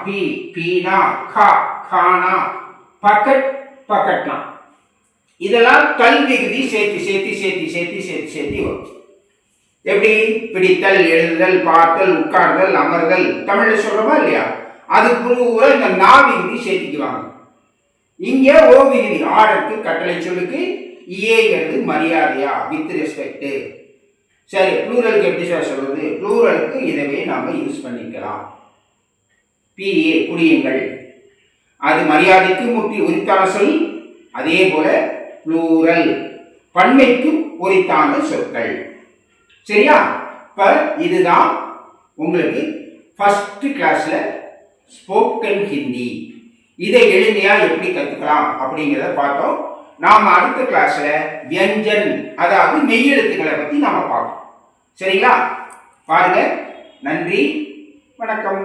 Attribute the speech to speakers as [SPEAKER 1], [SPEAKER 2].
[SPEAKER 1] B Beena, கா கானா, bucket பக்கெட்னா. இதெல்லாம் கல் விகுதி சேர்த்து சேர்த்து சேர்த்து சேர்த்து சேர்த்து சேர்த்து வரும். எப்படி? பிடித்தல், எழுதுதல், பார்த்தல், உட்கார்தல், அமர்தல், தமிழ்ல சொல்றோமா இல்லையா? அது பூரா இந்த நா விகுதி சேர்த்துக்குவாங்க. இங்க ஓ விகுதி ஆர்டருக்கு, கட்டளை சொல்லுக்கு, ஏங்கிறது மரியாதையா, வித் ரெஸ்பெக்ட். சரி, ப்ளூரலுக்கு எப்படி சார் சொல்றது? ப்ளூரலுக்கு இதவே நாம யூஸ் பண்ணிக்கலாம். பிஏ குடியுங்கள், அது மரியாதைக்கு முற்றி உரித்தான சொல். அதே போல ப்ளூரல் பன்மைக்கு உரித்தான சொற்கள். சரியா? இப்ப இதுதான் உங்களுக்கு ஃபர்ஸ்ட் கிளாஸ்ல ஸ்போக்கன் ஹிந்தி. இதை எளிமையா எப்படி கத்துக்கலாம் அப்படிங்கிறத பார்த்தோம். நாம அடுத்த கிளாஸ்ல வியஞ்சன், அதாவது மெய்யெழுத்துக்களை பத்தி நாம பார்ப்போம். சரிங்களா? பாருங்க. நன்றி, வணக்கம்.